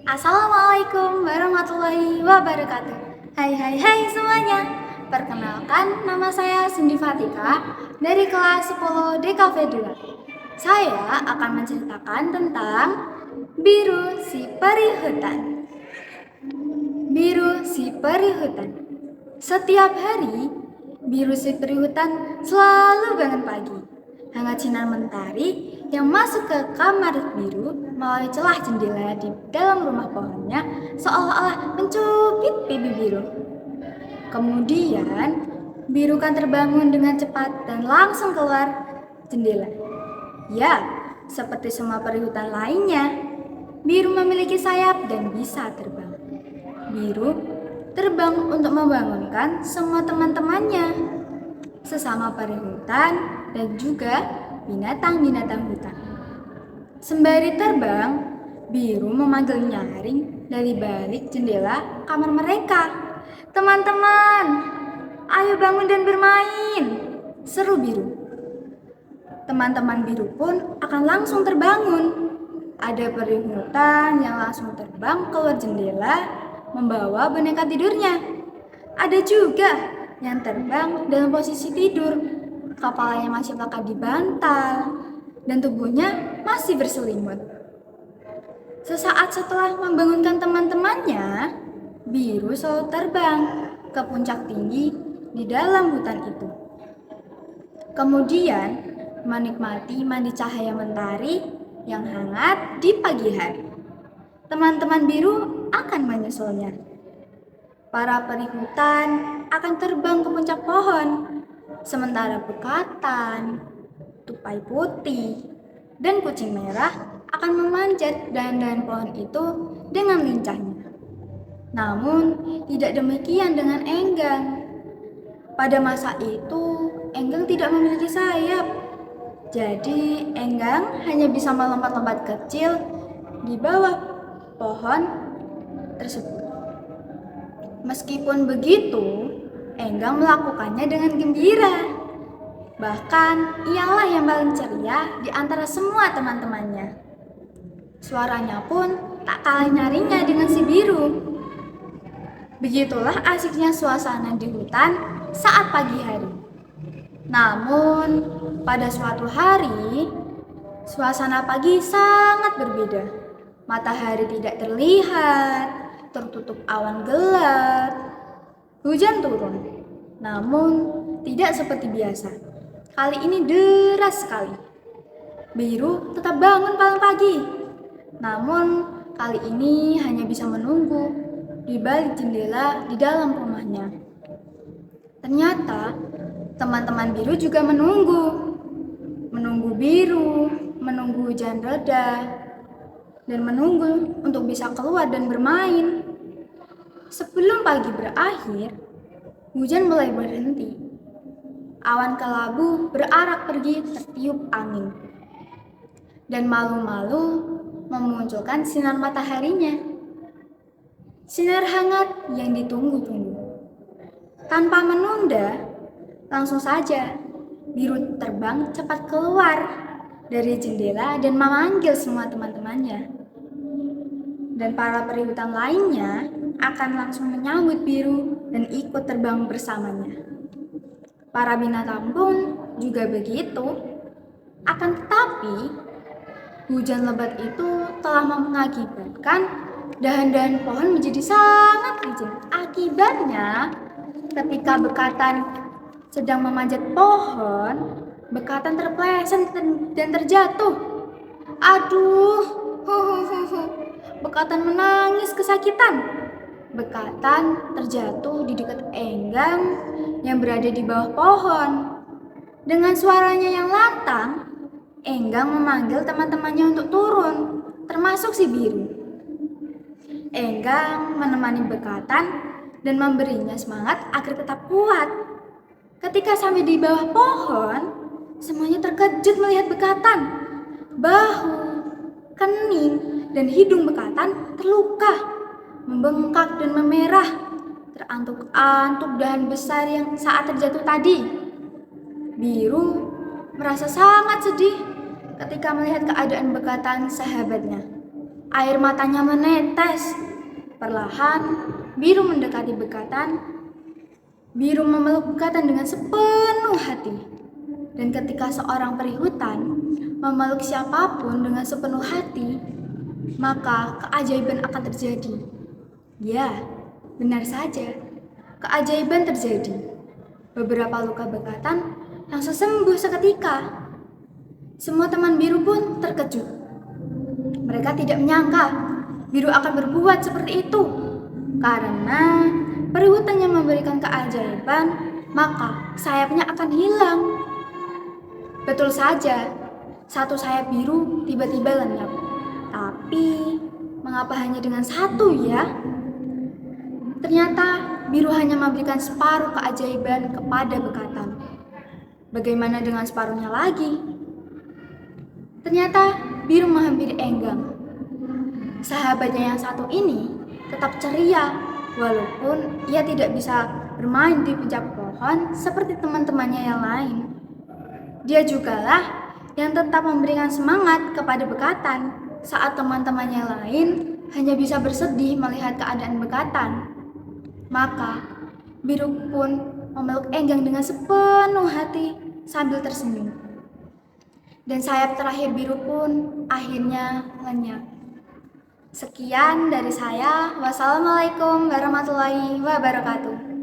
Assalamualaikum warahmatullahi wabarakatuh. Hai semuanya. Perkenalkan, nama saya Cindy Fatika dari kelas 10 DKV 2. Saya akan menceritakan tentang biru si peri hutan. Biru si peri hutan. Setiap hari, biru si peri hutan selalu bangun pagi. Hangat sinar mentari yang masuk ke kamar biru melalui celah jendela di dalam rumah pohonnya seolah-olah mencubit pipi biru. Kemudian, biru kan terbangun dengan cepat dan langsung keluar jendela. Ya, seperti semua peri hutan lainnya, biru memiliki sayap dan bisa terbang. Biru terbang untuk membangunkan semua teman-temannya, sesama peri hutan dan juga binatang-binatang hutan. Sembari terbang, biru memanggil nyaring dari balik jendela kamar mereka. Teman-teman, ayo bangun dan bermain, seru biru. Teman-teman biru pun akan langsung terbangun. Ada peri hutan yang langsung terbang keluar jendela membawa boneka tidurnya. Ada juga yang terbang dalam posisi tidur, kepalanya masih lekat di bantal dan tubuhnya masih berselimut. Sesaat setelah membangunkan teman-temannya, biru selalu terbang ke puncak tinggi di dalam hutan itu. Kemudian menikmati mandi cahaya mentari yang hangat di pagi hari. Teman-teman biru akan menyusulnya. Para peri hutan akan terbang ke puncak pohon, sementara bekatan, tupai putih, dan kucing merah akan memanjat dahan-dahan pohon itu dengan lincahnya. Namun, tidak demikian dengan Enggang. Pada masa itu, Enggang tidak memiliki sayap. Jadi, Enggang hanya bisa melompat-lompat kecil di bawah pohon tersebut. Meskipun begitu, Enggang melakukannya dengan gembira. Bahkan, ialah yang paling ceria di antara semua teman-temannya. Suaranya pun tak kalah nyaringnya dengan si biru. Begitulah asiknya suasana di hutan saat pagi hari. Namun, pada suatu hari, suasana pagi sangat berbeda. Matahari tidak terlihat, tertutup awan gelap. Hujan turun, namun tidak seperti biasa. Kali ini deras sekali. Biru tetap bangun paling pagi, namun kali ini hanya bisa menunggu di balik jendela di dalam rumahnya. Ternyata teman-teman biru juga menunggu biru, menunggu hujan reda, dan menunggu untuk bisa keluar dan bermain. Sebelum pagi berakhir, hujan mulai berhenti. Awan kelabu berarak pergi tertiup angin, dan malu-malu memunculkan sinar mataharinya. Sinar hangat yang ditunggu-tunggu. Tanpa menunda, langsung saja biru terbang cepat keluar dari jendela dan memanggil semua teman-temannya. Dan para peri hutan lainnya akan langsung menyambut biru dan ikut terbang bersamanya. Para binatang pun juga begitu. Akan tetapi, hujan lebat itu telah mengakibatkan dahan-dahan pohon menjadi sangat licin. Akibatnya, ketika bekatan sedang memanjat pohon, bekatan terpeleset dan terjatuh. Aduh, bekatan menangis kesakitan. Bekatan terjatuh di dekat Enggang yang berada di bawah pohon. Dengan suaranya yang lantang, Enggang memanggil teman-temannya untuk turun, termasuk si biru. Enggang menemani bekatan dan memberinya semangat agar tetap kuat. Ketika sampai di bawah pohon, semuanya terkejut melihat bekatan. Bahu, kening, dan hidung bekatan terluka, membengkak dan memerah, terantuk-antuk dahan besar yang saat terjatuh tadi. Biru merasa sangat sedih ketika melihat keadaan bekatan sahabatnya. Air matanya menetes. Perlahan, biru mendekati bekatan. Biru memeluk bekatan dengan sepenuh hati. Dan ketika seorang perihutan memeluk siapapun dengan sepenuh hati, maka keajaiban akan terjadi. Ya, benar saja. Keajaiban terjadi. Beberapa luka bekatan langsung sembuh seketika. Semua teman biru pun terkejut. Mereka tidak menyangka biru akan berbuat seperti itu. Karena perihutannya memberikan keajaiban, maka sayapnya akan hilang. Betul saja, satu sayap biru tiba-tiba lenyap. Tapi, mengapa hanya dengan satu ya? Ternyata biru hanya memberikan separuh keajaiban kepada bekatan. Bagaimana dengan separuhnya lagi? Ternyata biru menghampiri Enggang. Sahabatnya yang satu ini tetap ceria, walaupun ia tidak bisa bermain di puncak pohon seperti teman-temannya yang lain. Dia jugalah yang tetap memberikan semangat kepada bekatan saat teman-temannya lain hanya bisa bersedih melihat keadaan bekatan. Maka biru pun memeluk Enggang dengan sepenuh hati sambil tersenyum. Dan sayap terakhir biru pun akhirnya lenyap. Sekian dari saya. Wassalamualaikum warahmatullahi wabarakatuh.